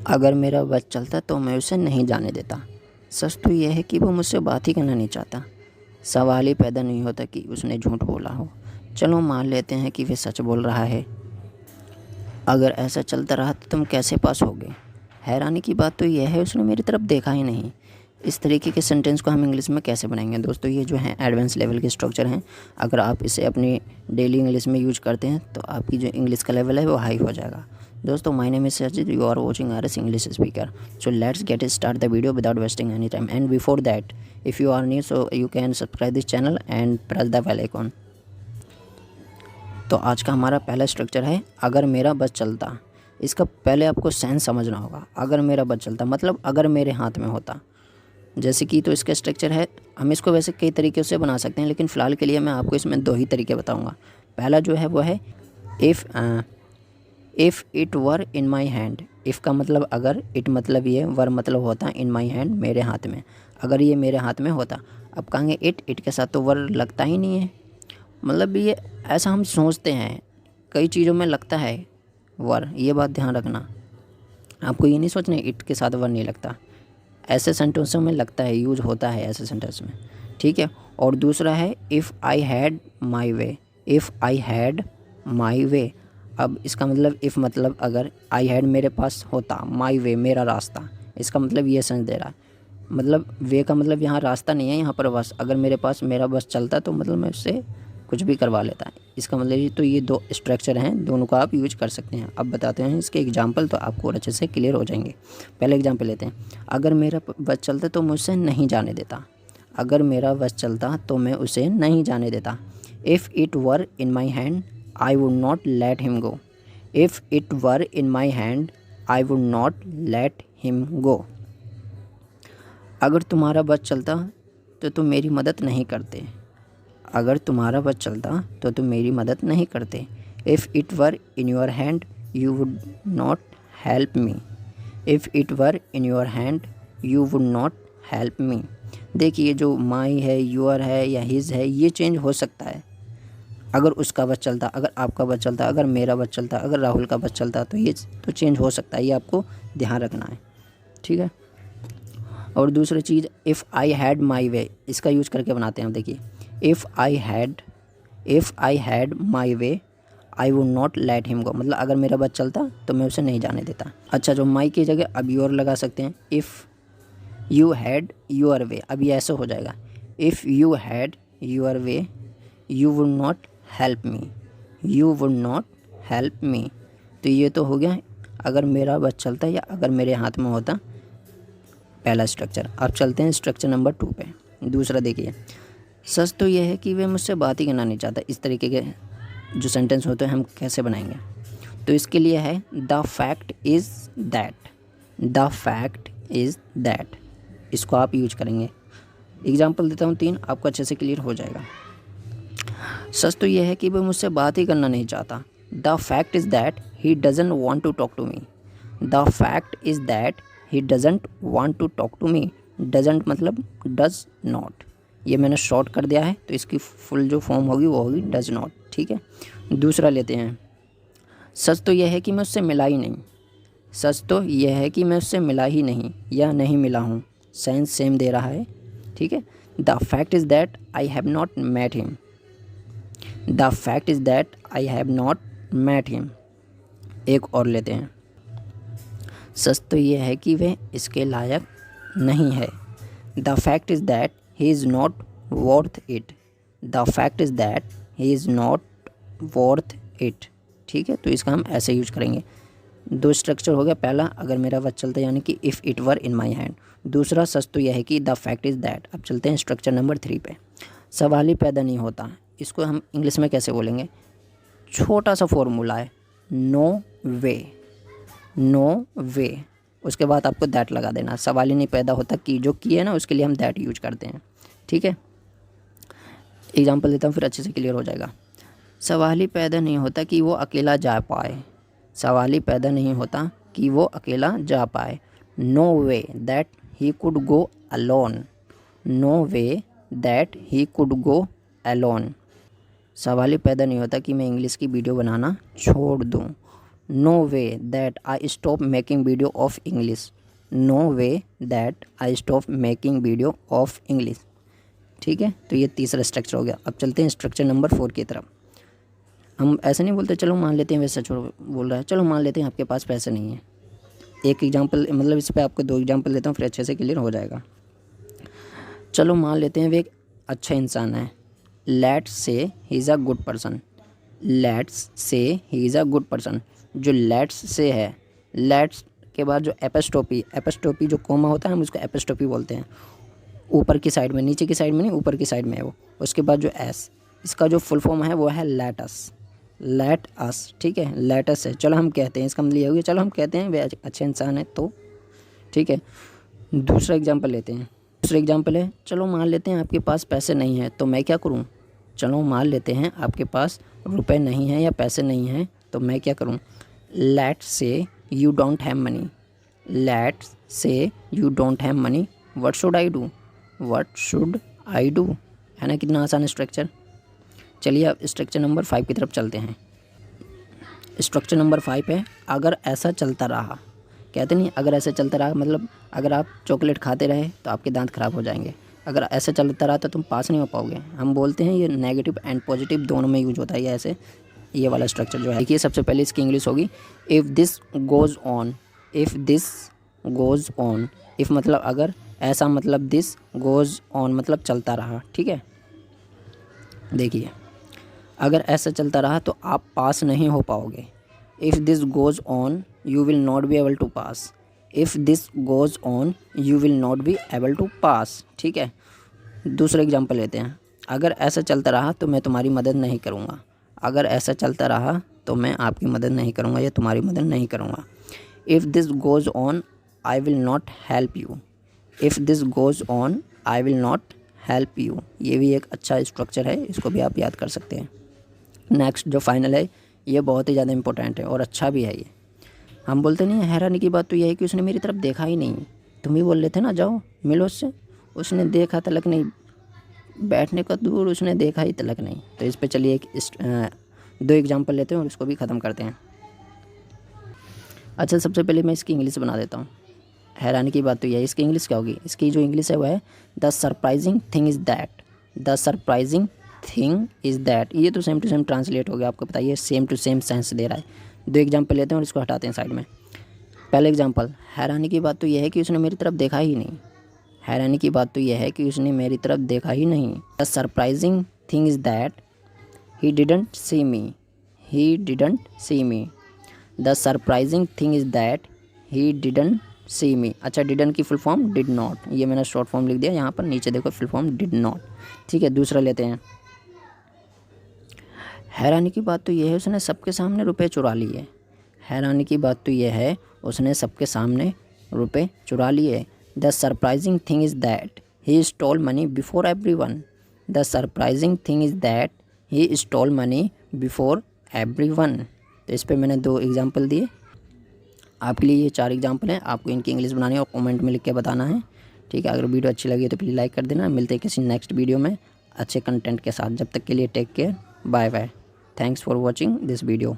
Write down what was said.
अगर मेरा बस चलता तो मैं उसे नहीं जाने देता। सच तो यह है कि वो मुझसे बात ही करना नहीं चाहता। सवाल ही पैदा नहीं होता कि उसने झूठ बोला हो। चलो मान लेते हैं कि वे सच बोल रहा है। अगर ऐसा चलता रहा तो तुम कैसे पास होगे? हैरानी की बात तो यह है उसने मेरी तरफ देखा ही नहीं। इस तरीके के सेंटेंस को हम इंग्लिश में कैसे बनाएंगे दोस्तों? ये जो है एडवांस लेवल के स्ट्रक्चर हैं। अगर आप इसे अपनी डेली इंग्लिश में यूज करते हैं तो आपकी जो इंग्लिश का लेवल है वो हाई हो जाएगा। दोस्तों, my name is Sajid, you are watching RS English speaker. So let's get start the video without wasting any time, and before that if you are new so you can subscribe this channel and press the bell icon. तो आज का हमारा पहला structure है अगर मेरा बस चलता। इसका पहले आपको सेंस समझना होगा। अगर मेरा बस चलता मतलब अगर मेरे हाथ में होता। जैसे कि तो इसका स्ट्रक्चर है, हम इसको वैसे कई तरीक़े से बना सकते हैं, लेकिन फ़िलहाल के लिए मैं आपको इसमें 2 ही तरीके बताऊंगा। पहला जो है वो है if it were in my hand. If का मतलब अगर, इट मतलब ये, वर मतलब होता इन माई हैंड मेरे हाथ में। अगर ये मेरे हाथ में होता। अब कहेंगे इट के साथ तो वर लगता ही नहीं है। मतलब ये ऐसा हम सोचते हैं, कई चीज़ों में लगता है वर, ये बात ध्यान रखना। आपको ये नहीं सोचना इट के साथ वर नहीं लगता। ऐसे सेंटेंसों में लगता है, यूज होता है ऐसे सेंटेंस में, ठीक है। और दूसरा है if I had my way. If I had my way. अब इसका मतलब इफ़ मतलब अगर, आई हैड मेरे पास होता, माई वे मेरा रास्ता। इसका मतलब ये सेंस दे रहा है। मतलब वे का मतलब यहाँ रास्ता नहीं है, यहाँ पर बस। अगर मेरे पास मेरा बस चलता तो मतलब मैं उससे कुछ भी करवा लेता है। इसका मतलब ये, तो ये 2 स्ट्रक्चर हैं, दोनों का आप यूज कर सकते हैं। अब बताते हैं इसके एग्जांपल, तो आपको और अच्छे से क्लियर हो जाएंगे। पहले एग्जांपल लेते हैं। अगर मेरा बस चलता तो मुझसे नहीं जाने देता। अगर मेरा बस चलता तो मैं उसे नहीं जाने देता। If it were in my hand I would not let him go. If it were in my hand I would not let him go. अगर तुम्हारा बस चलता तो तुम मेरी मदद नहीं करते। अगर तुम्हारा बस चलता तो तुम मेरी मदद नहीं करते। If it were in your hand you would not help me. If it were in your hand you would not help me. देखिए, जो माई है, योर है या हिज है, ये चेंज हो सकता है। अगर उसका बस चलता, अगर आपका बस चलता, अगर मेरा बस चलता, अगर राहुल का बस चलता, तो ये तो चेंज हो सकता है। ये आपको ध्यान रखना है, ठीक है। और दूसरी चीज़, इफ़ आई हैड माई वे, इसका यूज करके बनाते हैं हम। देखिए, if I had my way I would not let him go. मतलब अगर मेरा बस चलता तो मैं उसे नहीं जाने देता। अच्छा, जो माई की जगह अब योर लगा सकते हैं। If you had your way, अब ये ऐसे हो जाएगा। If you had your way you would not help me. You would not help me. तो ये तो हो गया अगर मेरा बस चलता या अगर मेरे हाथ में होता, पहला स्ट्रक्चर। अब चलते हैं स्ट्रक्चर नंबर 2 पे। दूसरा देखिए, सच तो यह है कि वे मुझसे बात ही करना नहीं चाहता। इस तरीके के जो सेंटेंस होते हैं हम कैसे बनाएंगे? तो इसके लिए है the fact is that. The fact is that, इसको आप यूज करेंगे। एग्जाम्पल देता हूँ 3, आपको अच्छे से क्लियर हो जाएगा। सच तो यह है कि वह मुझसे बात ही करना नहीं चाहता। The fact is that he doesn't want to talk to me. The fact is that he doesn't want to talk to me. Doesn't मतलब डज नॉट। ये मैंने शॉर्ट कर दिया है, तो इसकी फुल जो फॉर्म होगी वो होगी डज नॉट, ठीक है। दूसरा लेते हैं, सच तो यह है कि मैं उससे मिला ही नहीं। सच तो यह है कि मैं उससे मिला ही नहीं या नहीं मिला हूँ। सेंस सेम दे रहा है, ठीक है। The fact is that I have not met him. The fact is that I have not met him. एक और लेते हैं, सच तो यह है कि वह इसके लायक नहीं है। The fact is that he is not worth it. The fact is that he is not worth it, ठीक है। तो इसका हम ऐसे यूज करेंगे। 2 स्ट्रक्चर हो गया। पहला, अगर मेरा बस चलता यानी कि if it were in my hand. दूसरा, सच तो यह है कि द फैक्ट इज़ दैट। अब चलते हैं स्ट्रक्चर नंबर 3 पे। सवाल ही पैदा नहीं होता, इसको हम इंग्लिश में कैसे बोलेंगे? छोटा सा फॉर्मूला है, नो वे। नो वे, उसके बाद आपको दैट लगा देना। सवाल ही नहीं पैदा होता कि जो किए ना उसके लिए हम दैट यूज करते हैं, ठीक है। एग्जाम्पल देता हूँ, फिर अच्छे से क्लियर हो जाएगा। सवाल ही पैदा नहीं होता कि वो अकेला जा पाए। सवाल ही पैदा नहीं होता कि वो अकेला जा पाए। No way that he could go alone. No way that he could go alone. सवाल ही पैदा नहीं होता कि मैं इंग्लिश की वीडियो बनाना छोड़ दूँ। No way that I stop making video of English, no way that I stop making video of English. ठीक है, तो ये तीसरा स्ट्रक्चर हो गया। अब चलते हैं स्ट्रक्चर नंबर 4 की तरफ। हम ऐसे नहीं बोलते चलो मान लेते हैं वैसे सच बोल रहा है, चलो मान लेते हैं आपके पास पैसे नहीं है। एक एग्जांपल मतलब इस पे आपको 2 एग्जांपल देता हूँ, फिर अच्छे से क्लियर हो जाएगा। चलो मान लेते हैं वे एक अच्छा इंसान है। Let's say he is a good person, let's say he is a good person. जो लेट्स से है, लेट्स के बाद जो एपोस्ट्रोफी जो कोमा होता है हम उसको एपोस्ट्रोफी बोलते हैं। ऊपर की साइड में, नीचे की साइड में नहीं, ऊपर की साइड में है वो। उसके बाद जो एस, इसका जो फुल फॉर्म है वो है लेट अस, लेट अस। ठीक है, लेट अस है। चलो हम कहते हैं, इसका मतलब ये हो गया, चलो हम कहते हैं वे अच्छे इंसान है तो। ठीक है, दूसरा एग्जांपल लेते हैं। दूसरा एग्जांपल है, चलो मान लेते हैं आपके पास पैसे नहीं है तो मैं क्या करूँ। चलो मान लेते हैं आपके पास रुपए नहीं हैं या पैसे नहीं हैं तो मैं क्या करूँ। Let's say you don't have money, let's say you don't have money, what should I do, what should I do. है ना कितना आसान स्ट्रक्चर। चलिए अब स्ट्रक्चर नंबर 5 की तरफ चलते हैं। स्ट्रक्चर नंबर 5 है, अगर ऐसा चलता रहा। कहते नहीं अगर ऐसा चलता रहा मतलब अगर आप चॉकलेट खाते रहे तो आपके दांत खराब हो जाएंगे, अगर ऐसा चलता रहा तो तुम पास नहीं हो पाओगे। हम बोलते हैं ये नेगेटिव एंड पॉजिटिव दोनों में यूज होता है ये ऐसे, ये वाला स्ट्रक्चर जो है। देखिए सबसे पहले इसकी इंग्लिश होगी if this goes on, if this goes on. If मतलब अगर, ऐसा मतलब दिस गोज़ ऑन मतलब चलता रहा। ठीक है, देखिए अगर ऐसा चलता रहा तो आप पास नहीं हो पाओगे। If this goes on you will not be able to pass, if this goes on you will not be able to pass. ठीक है, दूसरा एग्जांपल लेते हैं। अगर ऐसा चलता रहा तो मैं तुम्हारी मदद नहीं करूँगा, अगर ऐसा चलता रहा तो मैं आपकी मदद नहीं करूँगा या तुम्हारी मदद नहीं करूँगा। If this goes on I will not help you, if this goes on I will not help you. ये भी एक अच्छा स्ट्रक्चर है, इसको भी आप याद कर सकते हैं। नेक्स्ट जो फाइनल है ये बहुत ही ज़्यादा इंपॉर्टेंट है और अच्छा भी है ये। हम बोलते नहीं, हैरानी की बात तो यह है कि उसने मेरी तरफ देखा ही नहीं। तुम ही बोल रहे थे ना जाओ मिलो उससे, उसने देखा तलक नहीं, बैठने का दूर उसने देखा ही तलक नहीं। तो इस पे चलिए 2 एग्जांपल लेते हैं और इसको भी ख़त्म करते हैं। अच्छा सबसे पहले मैं इसकी इंग्लिश बना देता हूँ। हैरानी की बात तो यह है, इसकी इंग्लिश क्या होगी। इसकी जो इंग्लिश है वह है the surprising thing is that, the surprising thing is that. ये तो सेम टू सेम ट्रांसलेट हो गया, आपको बताइए same to same sense they रहा है। 2 एग्जांपल लेते हैं और इसको हटाते हैं साइड में। पहला एग्जांपल, हैरानी की बात तो यह है कि उसने मेरी तरफ देखा ही नहीं, हैरानी की बात तो यह है कि उसने मेरी तरफ देखा ही नहीं। The surprising thing is that he didn't see me, he didn't see me. The surprising thing is that he didn't see me. अच्छा डिडंट की फुल फॉर्म डिड नॉट, ये मैंने शॉर्ट फॉर्म लिख दिया यहाँ पर, नीचे देखो फुल फॉर्म डिड नॉट। ठीक है, दूसरा लेते हैं। हैरानी की बात तो यह है उसने सबके सामने रुपए चुरा लिए, हैरानी की बात तो यह है उसने सबके सामने रुपए चुरा लिए। The surprising thing is that he stall money before everyone, the surprising thing is that he stall money before everyone. तो इस पे मैंने 2 एग्जांपल दिए, आपके लिए ये 4 एग्जांपल हैं। आपको इनकी इंग्लिश बनानी है और कमेंट में लिख के बताना है। ठीक है, अगर वीडियो अच्छी लगी तो प्लीज़ लाइक कर देना। मिलते हैं किसी नेक्स्ट वीडियो में अच्छे कंटेंट के साथ। जब तक के लिए take care, bye bye. Thanks for watching this video.